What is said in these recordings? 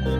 Hello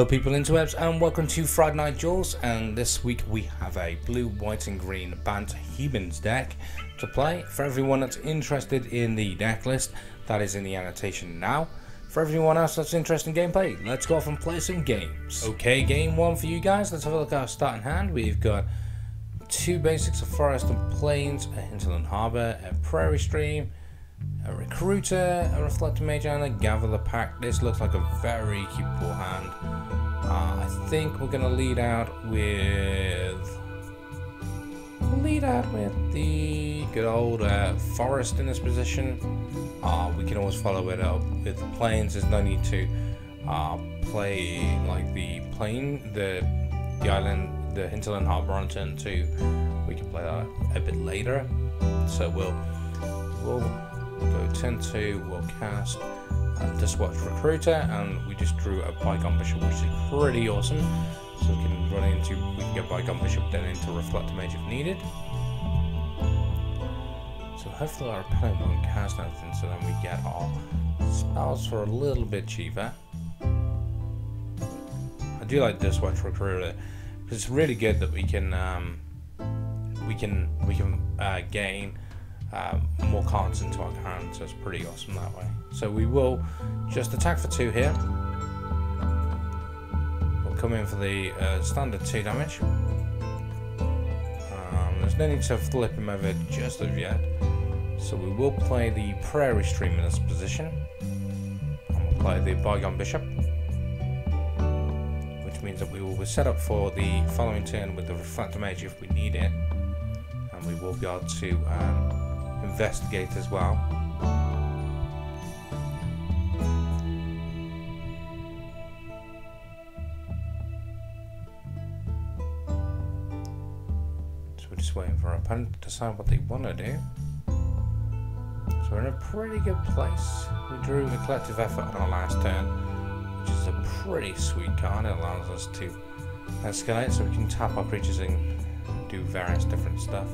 people interwebs and welcome to Friday Night Duels, and this week we have a blue, white and green Bant Humans deck to play. For everyone that's interested in the deck list, that is in the annotation now. For everyone else that's interested in gameplay, let's go off and play some games. Okay, game one for you guys. Let's have a look at our starting hand. We've got two basics of Forest and Plains, a Hinterland Harbour, a Prairie Stream, a Recruiter, a Reflector Mage and a Gather the Pack. This looks like a very keepable hand. I think we're going to lead out with the good old Forest in this position. We can always follow it up with the Plains. There's no need to play like the island, the Hinterland Harbour on turn 2. We can play that a bit later. So we'll go turn 2, we'll cast this watch Recruiter, and we just drew a Bygone Bishop, which is pretty awesome. So we can get Bygone Bishop then into Reflector Mage if needed. So hopefully our opponent won't cast anything, so then we get our spells for a little bit cheaper. I do like this watch Recruiter because it's really good that we can gain more cards into our hand, so it's pretty awesome that way. So we will just attack for 2 here. We'll come in for the standard 2 damage. There's no need to flip him over just as yet, so we will play the Prairie Stream in this position, and we'll play the Bygone Bishop, which means that we will be set up for the following turn with the Reflector Mage if we need it, and we will be able to investigate as well. So we're just waiting for our opponent to decide what they want to do. So we're in a pretty good place. We drew a Collective Effort on our last turn, which is a pretty sweet card. It allows us to escalate, so we can tap our creatures and do various different stuff.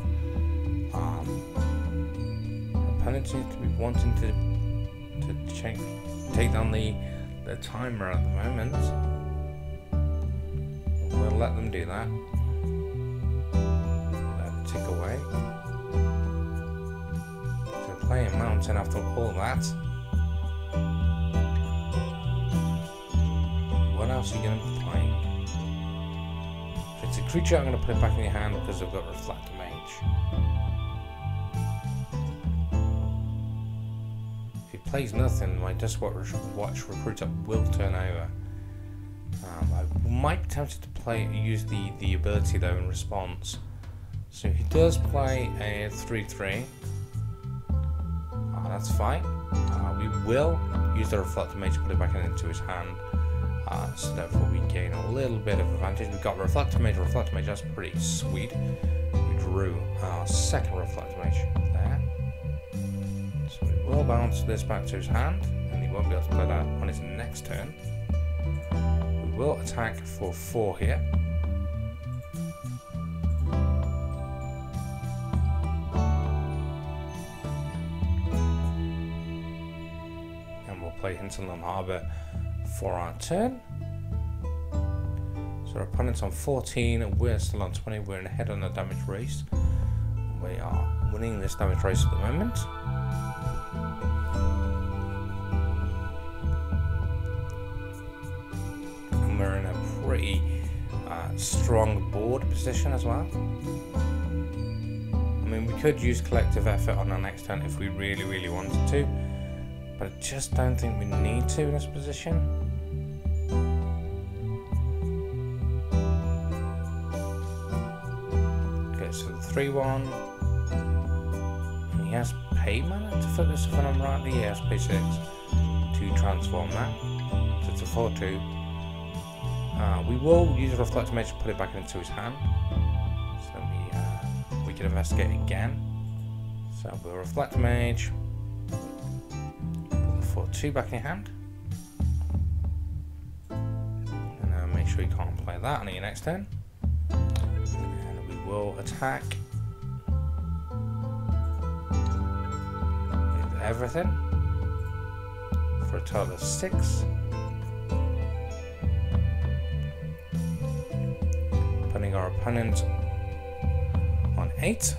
Opponent seems to be wanting to take down the timer at the moment. We'll let them do that. Let it tick away. So playing Mountain after all that. What else are you going to be playing? If it's a creature, I'm going to put it back in your hand because I've got Reflector Mage. Plays nothing, my Just Watch Recruiter will turn over. I might be tempted to use the ability though in response. So he does play a 3/3. That's fine. We will use the Reflector Mage to put it back into his hand. So therefore we gain a little bit of advantage. We've got Reflector Mage, that's pretty sweet. We drew our second Reflector Mage there. So we will bounce this back to his hand, and he won't be able to play that on his next turn. We will attack for 4 here. And we'll play Hinterland Harbour for our turn. So our opponent's on 14, we're still on 20, we're in ahead on the damage race. We are winning this damage race at the moment. We're in a pretty strong board position as well. I mean, we could use Collective Effort on our next turn if we really wanted to, but I just don't think we need to in this position. Okay, so the 3/1, and he has pay mana to focus if I'm right. He has pay 6 to transform that, so it's a 4/2. We will use a Reflector Mage to put it back into his hand, so we can investigate again. So we'll Reflector Mage, 2 back in your hand. And make sure you can't play that on your next turn. And we will attack with everything for a total of 6. Putting our opponent on 8.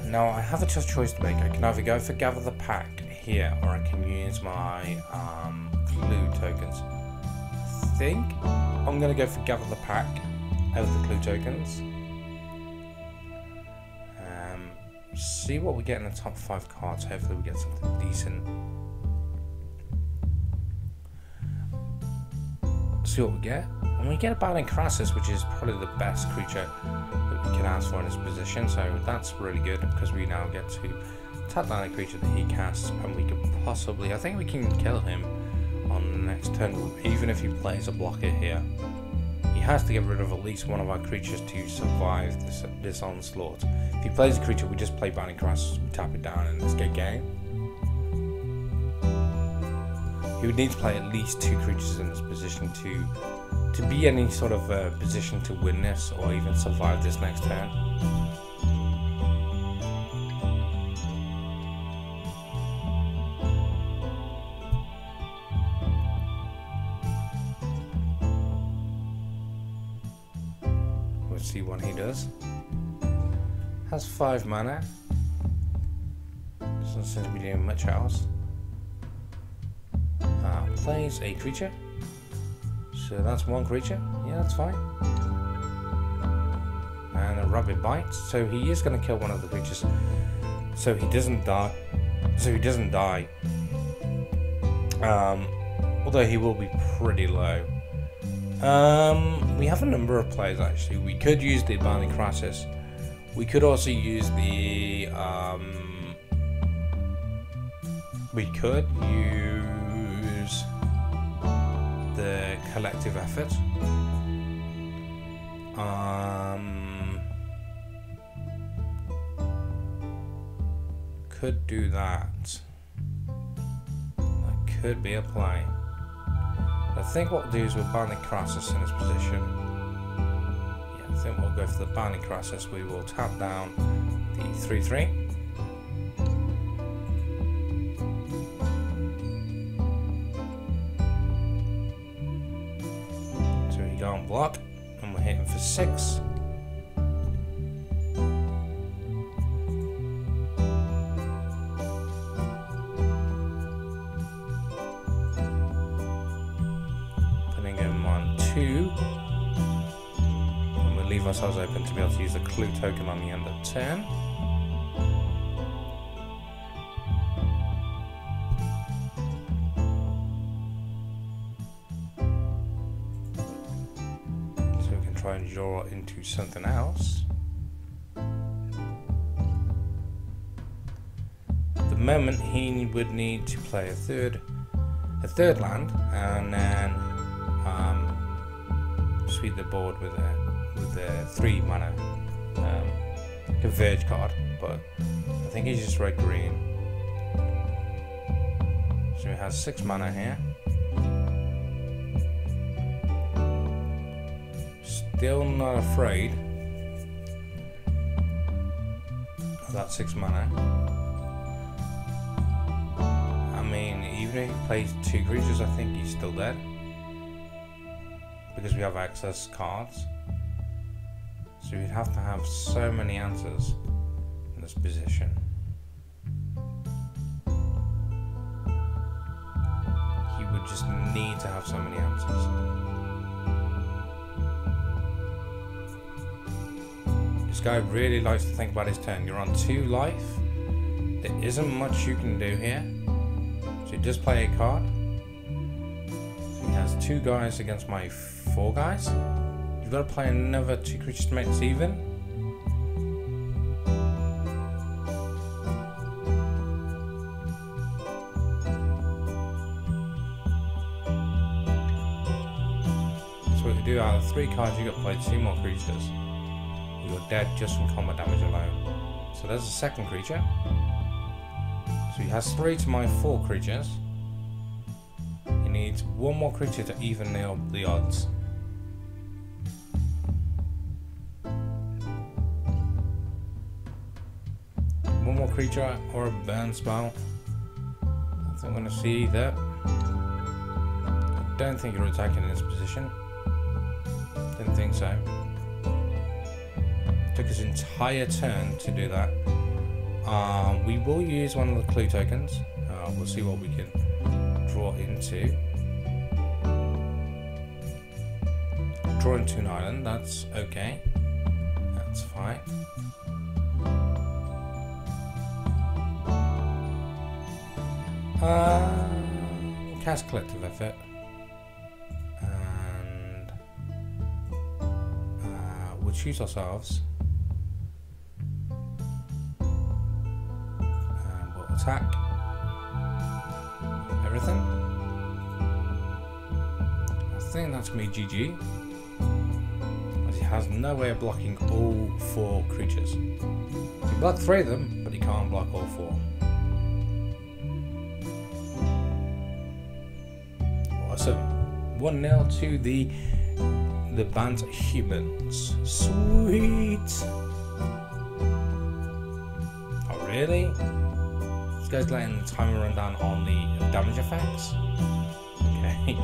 Now I have a tough choice to make. I can either go for Gather the Pack here, or I can use my clue tokens. I think I'm going to go for Gather the Pack over the clue tokens. See what we get in the top 5 cards. Hopefully we get something decent. See what we get. And we get a Bant Crassus, which is probably the best creature that we can ask for in this position, so that's really good because we now get to tap down a creature that he casts, and we can possibly, I think we can kill him on the next turn, even if he plays a blocker here. He has to get rid of at least one of our creatures to survive this onslaught. If he plays a creature, we just play Bant Crassus, we tap it down, and let's get game. He would need to play at least 2 creatures in this position to be any sort of position to win this or even survive this next turn. We'll see what he does. Has 5 mana. Doesn't seem to be doing much else. Plays a creature. So that's 1 creature. Yeah, that's fine. And a Rabbit Bite. So he is going to kill one of the creatures. So he doesn't die. Although he will be pretty low. We have a number of plays actually. We could use the Bant Crassus. We could also use the the collective effort. Could do that. That could be a play. I think what we'll do is we'll Bant Crassus in this position. Yeah, I think we'll go for the Bant Crassus. We will tap down the 3/3. Can't block, and we're hitting for 6. Putting him on 2, and we'll leave ourselves open to be able to use a clue token on the end of turn. Try and draw into something else. At the moment, he would need to play a third land, and then sweep the board with a 3 mana Converge card. But I think he's just red green, so he has 6 mana here. Still not afraid of that 6 mana. I mean, even if he plays 2 creatures, I think he's still dead. Because we have access cards. So we'd have to have so many answers in this position. He would just need to have so many answers. This guy really likes to think about his turn. You're on 2 life. There isn't much you can do here. So he does play a card. So he has 2 guys against my 4 guys. You've got to play another 2 creatures to make this even. So what you do, out of 3 cards, you got to play 2 more creatures. You're dead just from combat damage alone. So So there's a second creature. So he has 3 to my 4 creatures. He needs 1 more creature to even the odds. One more creature or a burn spell. I think I'm going to see that. I don't think you're attacking in this position. Didn't think so. Took his entire turn to do that. We will use one of the clue tokens. We'll see what we can draw into. Draw into an island, that's okay. That's fine. Cast collective effort. And we'll choose ourselves. And we'll attack. Everything. I think that's me GG. As he has no way of blocking all 4 creatures. He can block 3 of them, but he can't block all 4. Awesome. 1-0 to the Bant humans. Sweet. Oh really? This guy's letting the timer run down on the damage effects. Okay.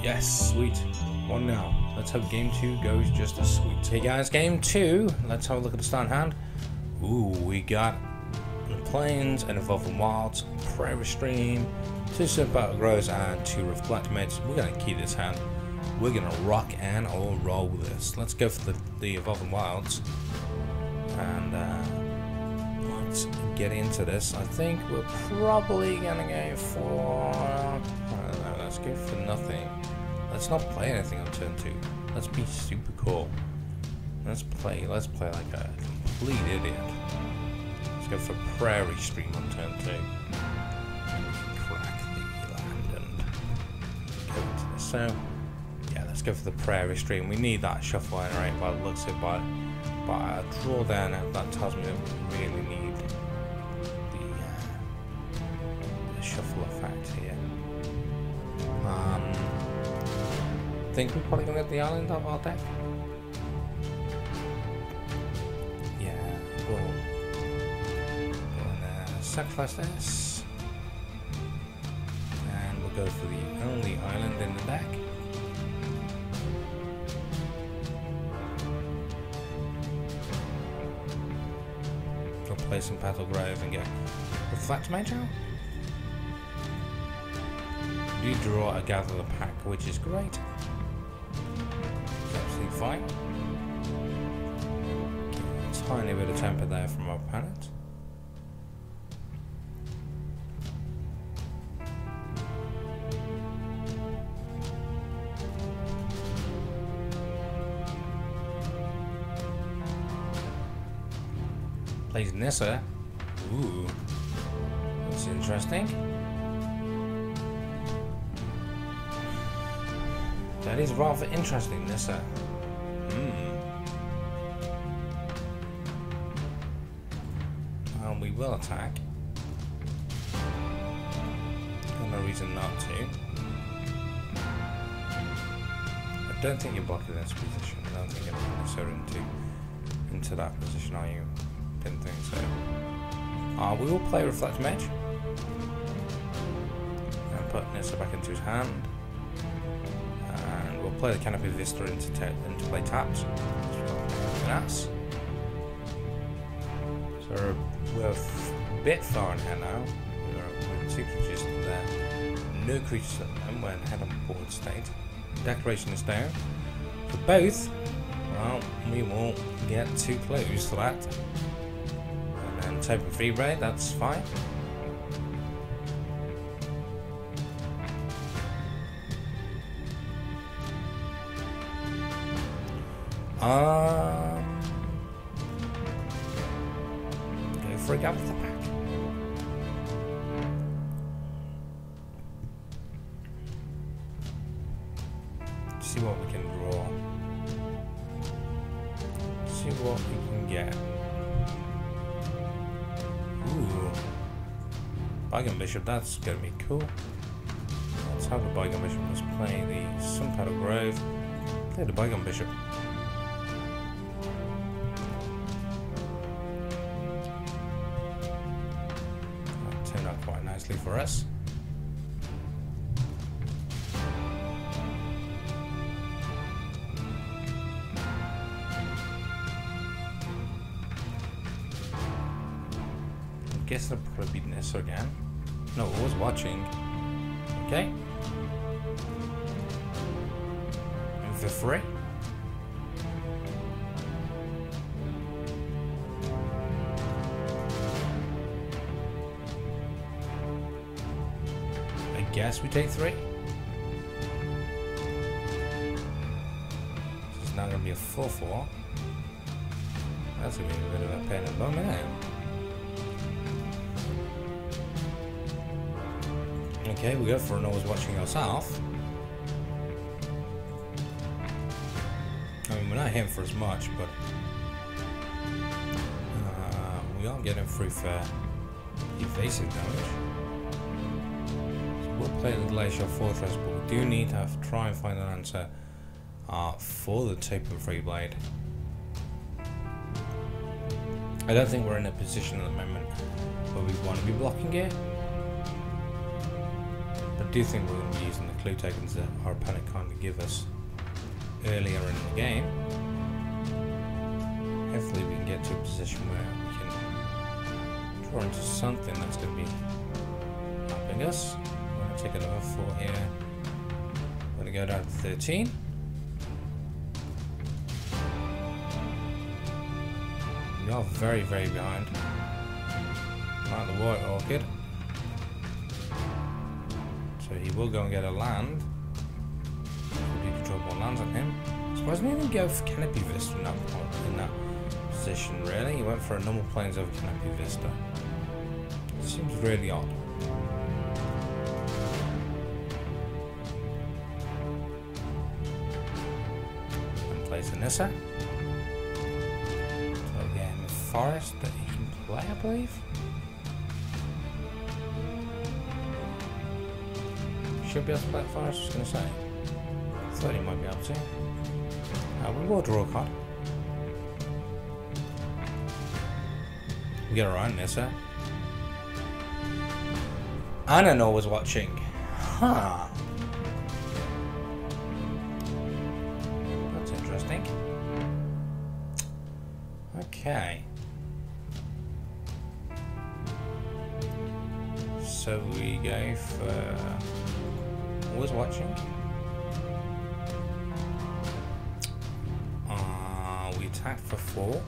Yes, sweet. 1-0. Let's hope game 2 goes just as sweet. Hey guys, game 2. Let's have a look at the start hand. Ooh, we got the Plains and Evolving Wilds, Prairie Stream, 2 Super Battle Grows, and 2 Reflect Mates. We're gonna keep this hand. We're gonna rock and roll with this. Let's go for the Evolving Wilds. And let's get into this. I think we're probably gonna go for, I don't know, let's go for nothing. Let's not play anything on turn 2. Let's be super cool. Let's play like a complete idiot. Let's go for Prairie Stream on turn 2. And we can crack the land and go into this. So yeah, let's go for the Prairie Stream. We need that shuffle anyway by the looks of it, but a draw there now, that tells me that we really need the shuffle effect here. I think we're probably going to get the island off our deck. Yeah, we'll sacrifice this. And we'll go for the only island in the deck. We'll play some Battle Grove and get Reflect Mage out. You draw a Gather the Pack, which is great. It's absolutely fine. A tiny bit of temper there from our opponent. Plays Nissa. Ooh, that's interesting. That is rather interesting, Nissa. Well, we will attack. Got no reason not to. I don't think you're blocking this position. I don't think you're necessarily into that position, are you? Didn't think so. We will play Reflect Mage. And put Nissa back into his hand. And we'll play the Canopy Vista into play taps. That's. So we're a bit far in here now. We're 2 creatures there. No creatures at the moment. We're in head on board state. Declaration is down. For both, well, we won't get too close to that. And then Token Free Raid, that's fine. Go for a Gather the Pack. See what we can draw. See what we can get. Bygone Bishop, that's gonna be cool. Let's have the Bygone Bishop. Let's play the Sunpowder Grove. Play the Bygone Bishop. That turned out quite nicely for us. I guess I'll probably beat Nissa again. No, I was watching. Okay. And for free. I guess we take 3. This is now going to be a 4-4. That's going to be a bit of a pain in the bum, isn't it? Okay, we go for an always watching ourselves. I mean, we're not hitting for as much, but we are getting free for evasive damage. So we'll play the Glacial Fortress, but we do need to try and find an answer for the Tape and Free Blade. I don't think we're in a position at the moment where we want to be blocking it. I do think we're going to be using the clue tokens that our opponent kindly give us earlier in the game. Hopefully we can get to a position where we can draw into something that's going to be helping us. We're going to take another 4 here. We're going to go down to 13. We are very, very behind. Like the White Orchid. So he will go and get a land. We do control more lands on him. Surprisingly, he didn't go for Canopy Vista in that position, really. He went for a normal plains over Canopy Vista. It seems really odd. And plays Anissa. So again, the forest that he can play, I believe. Should be able to play it far, I was just going to say. Thought he might be able to. We will draw a card. We get around Nissa. Anna was watching. Huh. That's interesting. Okay. So we go for... was watching. We attacked for 4.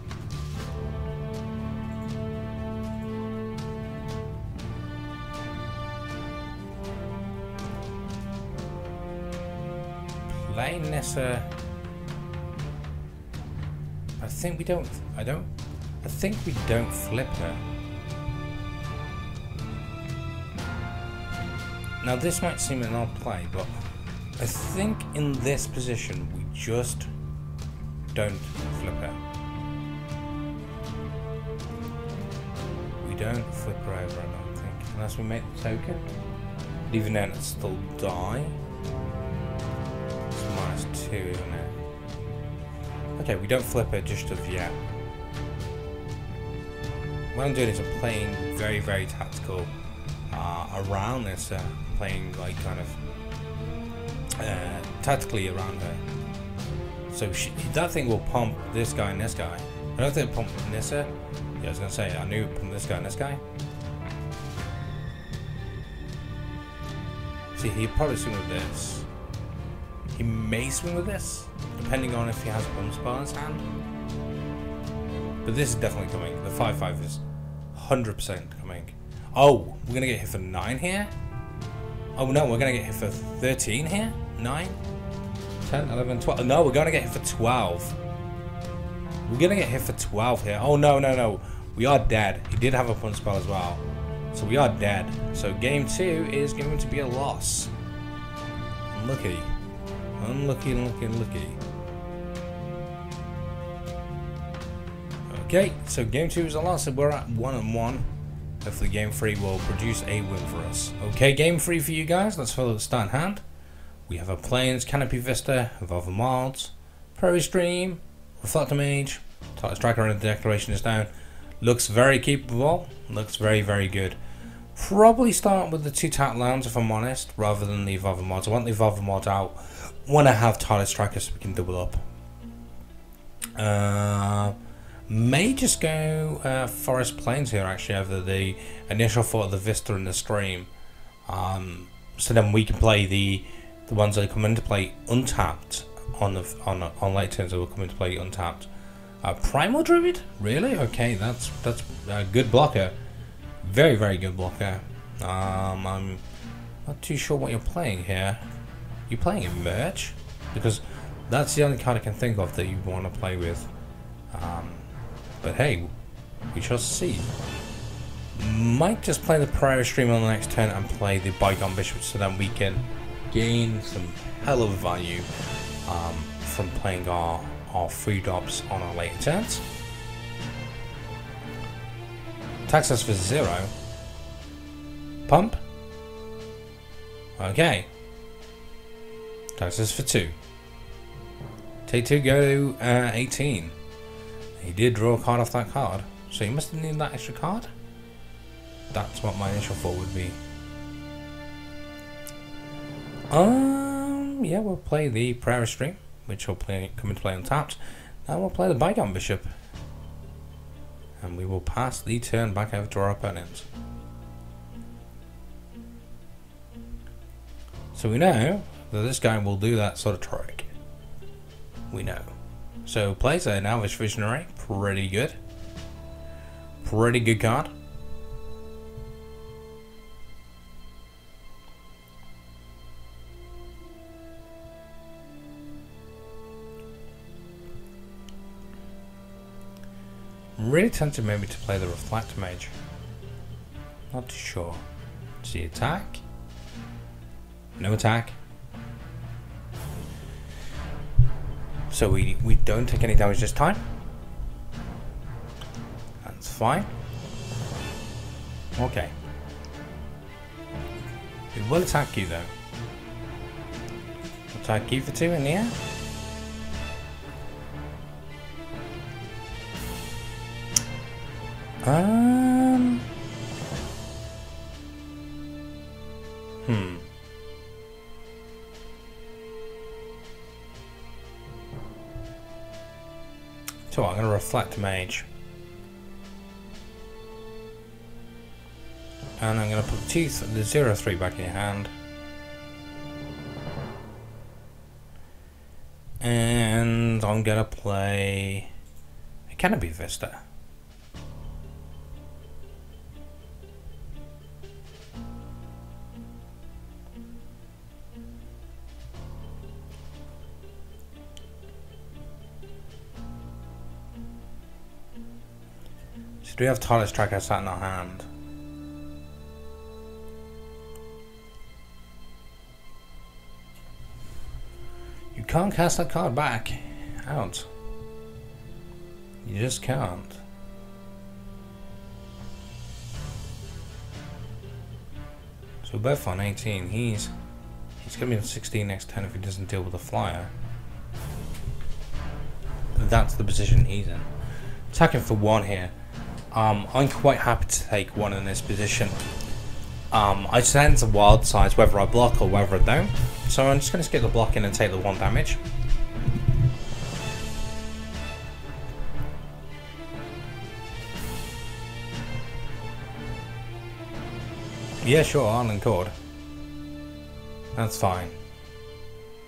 Play Nissa. I think we don't. I think we don't flip her. Now this might seem an odd play, but I think in this position we just don't flip her. We don't flip her over, I don't think. Unless we make the token. But even then it'd still die. It's -2, isn't it? Okay, we don't flip her just of yet. What I'm doing is I'm playing very, very tactical around this, playing like kind of tactically around her. So that thing will pump this guy and this guy. I don't think it pumped Nissa. Yeah, I was gonna say I knew it pumped this guy and this guy. See, he'd probably swing with this. He may swing with this, depending on if he has a bum spell in his hand. But this is definitely coming. The 5/5 is 100% coming. Oh, we're gonna get hit for 9 here? Oh no, we're gonna get hit for 13 here? 9? 10, 11, 12. No, we're gonna get hit for 12. We're gonna get hit for 12 here. Oh no, no, no. We are dead. He did have a punch spell as well. So we are dead. So game 2 is going to be a loss. Unlucky. Unlucky, unlucky, unlucky. Okay, so game 2 is a loss, and we're at 1-1 Hopefully game 3 will produce a win for us. Okay, game 3 for you guys. Let's follow the start hand. We have a Plains, Canopy Vista, Evolve Mods, Prairie Stream, Reflector Mage, Title Striker, and the Declaration is down. Looks very capable, looks very, very good. Probably start with the 2 tap lands if I'm honest, rather than the Evolve Mods. I want the Evolve Mods out when I have Title Striker so we can double up. May just go Forest Plains here actually over the initial thought of the Vista and the Stream. So then we can play the ones that come into play untapped on late turns that will come into play untapped. Primal Druid? Really? Okay, that's a good blocker. Very, very good blocker. I'm not too sure what you're playing here. You're playing Emerge? Because that's the only card I can think of that you want to play with. But hey, we shall see. Might just play the Prairie Stream on the next turn and play the Bygone Bishop so that we can gain some hell of value from playing our 3-drops on our later turns. Tax us for 0. Pump. Okay. Tax us for 2. Take 2, go to 18. He did draw a card off that card, so he must have needed that extra card. That's what my initial thought would be. Yeah, we'll play the Prairie Stream, which will come into play untapped. Now we'll play the Bygone Bishop, and we will pass the turn back over to our opponent. So we know that this guy will do that sort of trick. We know. So plays an Elvish Visionary, pretty good. Pretty good card. I'm really tempted maybe to play the Reflector Mage. Not too sure. See attack? No attack. So we don't take any damage this time. That's fine. Okay. We will attack you though. Attack you for 2 in the air. So I'm going to Reflect Mage. And I'm going to put the 0/3 back in your hand. And I'm going to play a Canopy Vista. Do we have Title Striker sat in our hand? You can't cast that card back out. You just can't. So we're both on 18. He's gonna be on 16 next turn if he doesn't deal with the flyer. That's the position he's in. Attacking for 1 here. I'm quite happy to take 1 in this position. I sense a wild size whether I block or whether I don't. So I'm just going to skip the blocking and take the 1 damage. Yeah, sure, Island Cord. That's fine.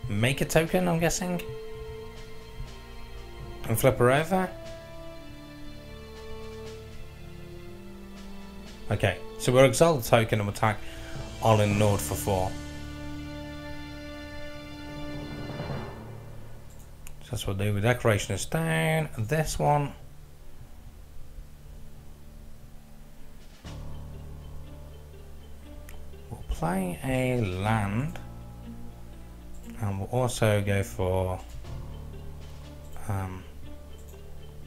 Make a token, I'm guessing? And flip her over? Okay, so we'll exile the token and attack Island Nord for 4. So that's what we'll do. The Decoration is down. This one. We'll play a land. And we'll also go for...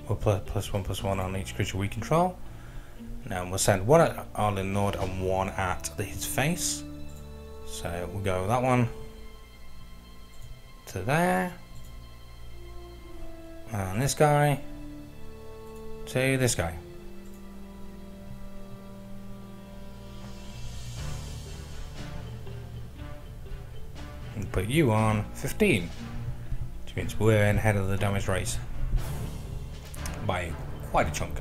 we'll put +1/+1 on each creature we control. Now we'll send one at Arlen Nord and one at his face. So we'll go that one to there. And this guy to this guy. And put you on 15. Which means we're in head of the damage race. By quite a chunk.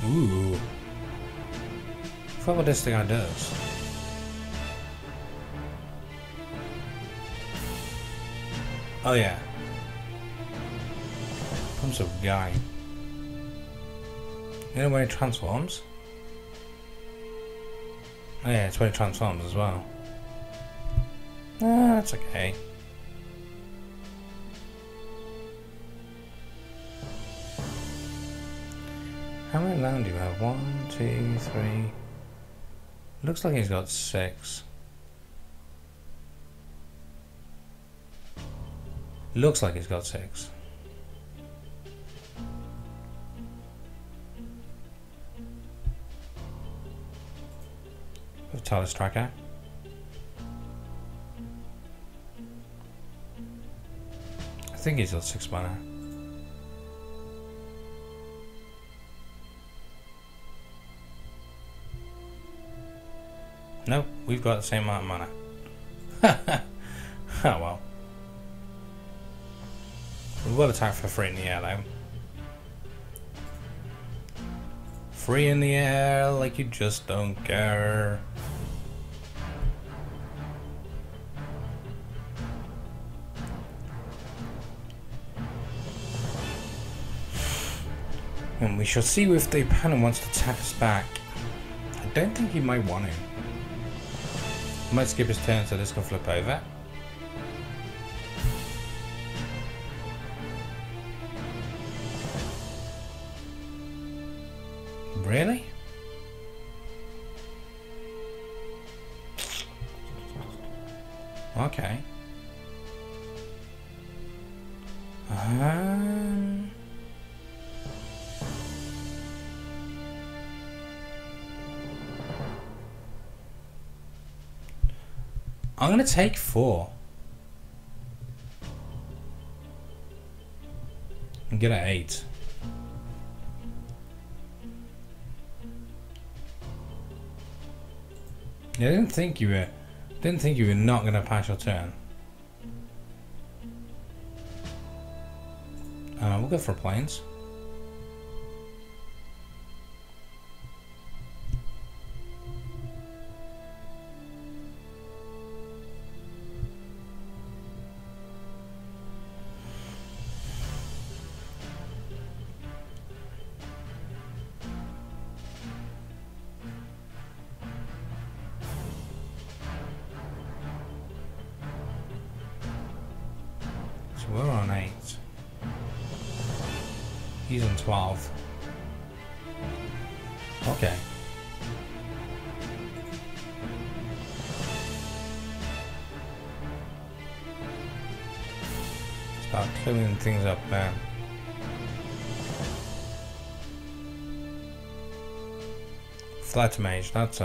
Ooh. I forgot what this guy does. Oh yeah. Pumps a guy. You know when he transforms? Oh yeah, it's when he transforms as well. Ah, that's okay. How many land do you have? 1, 2, 3. Looks like he's got 6. Looks like he's got 6. Talus tracker. I think he's got 6 mana. Nope, we've got the same amount of mana. Oh well. We will attack for free in the air though. Free in the air like you just don't care. And we shall see if the opponent wants to attack us back. I don't think he might want to. He might skip his turn so this can flip over. Really? Okay. I'm gonna take 4 and get an 8. Yeah, I didn't think you were not gonna pass your turn. We'll go for planes. We're on 8. He's on 12. Okay. Start clearing things up, man. Flat mage, that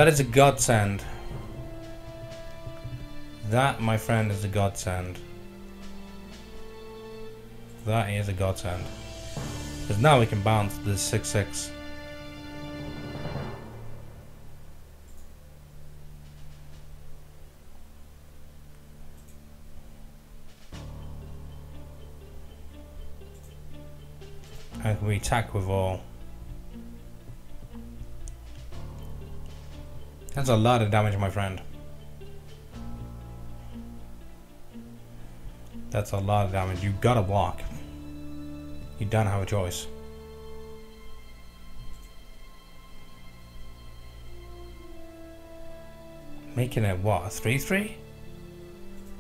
is a godsend. That, my friend, is a godsend. That is a godsend. Because now we can bounce the 6/6. And we attack with all. That's a lot of damage, my friend. That's a lot of damage. You gotta block. You don't have a choice. Making it what? A 3/3?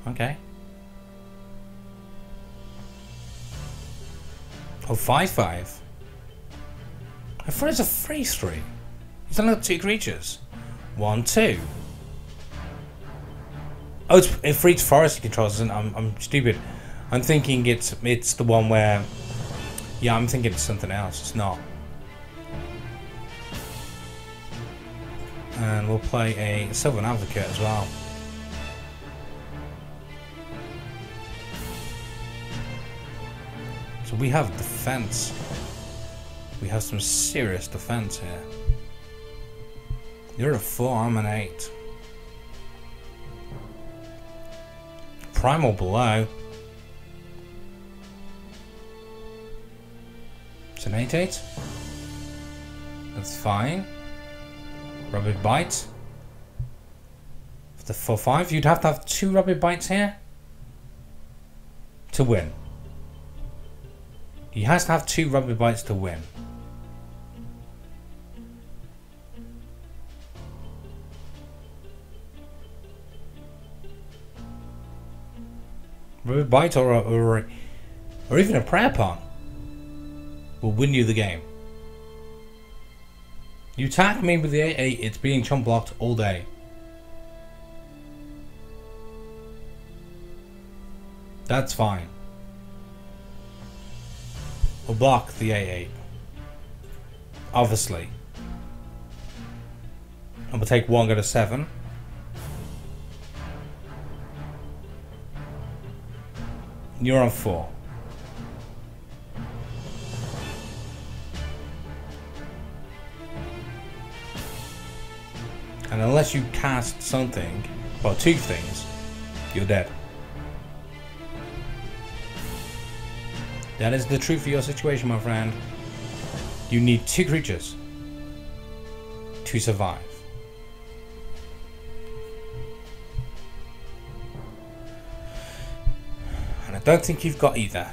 Okay. Oh, 5/5. I thought it's a 3/3. He's only got 2 creatures. 1, 2. Oh, it frees forest controls, and I'm stupid. I'm thinking it's the one where, yeah, I'm thinking it's something else. It's not. And we'll play a Sylvan Advocate as well. So we have defense. We have some serious defense here. You're a 4, I'm an 8. Primal below. It's an 8-8. That's fine. Rapid Bite. For the 4-5, you'd have to have 2 Rapid Bites here to win. He has to have 2 Rapid Bites to win. Rapid Bite or even a Prayer Pawn will win you the game. You attack me with the 8-8, it's being chump blocked all day. That's fine. We'll block the 8-8. Obviously. And we'll take 1, go to 7. You're on 4. And unless you cast something, well, 2 things, you're dead. That is the truth of your situation, my friend. You need 2 creatures to survive. And I don't think you've got either.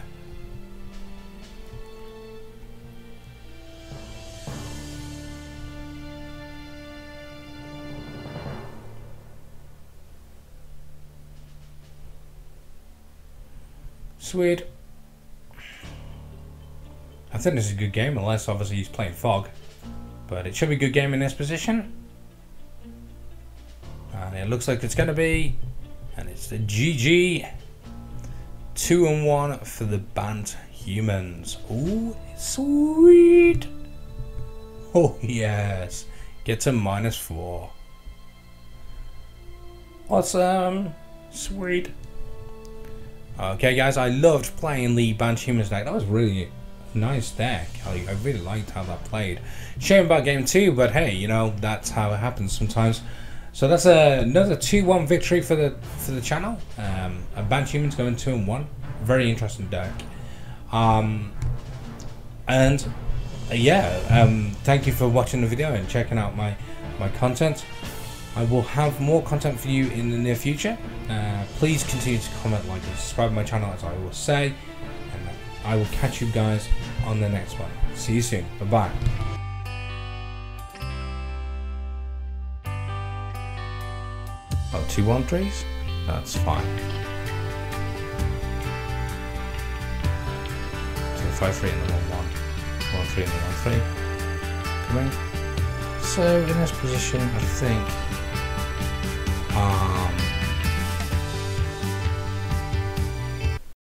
Sweet. I think this is a good game, unless obviously he's playing Fog. But it should be a good game in this position. And it looks like it's going to be. And it's the GG. 2-1 for the Bant humans. Ooh, sweet. Oh, yes. Get to -4. Awesome. Sweet. Okay, guys, I loved playing the Bant humans deck. That was really nice deck. I really liked how that played. Shame about game 2, but hey, you know, that's how it happens sometimes. So that's another 2-1 victory for the channel. A Bant humans going 2-1. Very interesting deck. Thank you for watching the video and checking out my content. I will have more content for you in the near future. Please continue to comment, like, and subscribe to my channel, as I always say. And I will catch you guys on the next one. See you soon. Bye-bye. Oh, 2-1-3s? That's fine. So 5-3 and the 1-1. 1-3 and the 1-3. Coming. So in this position, I think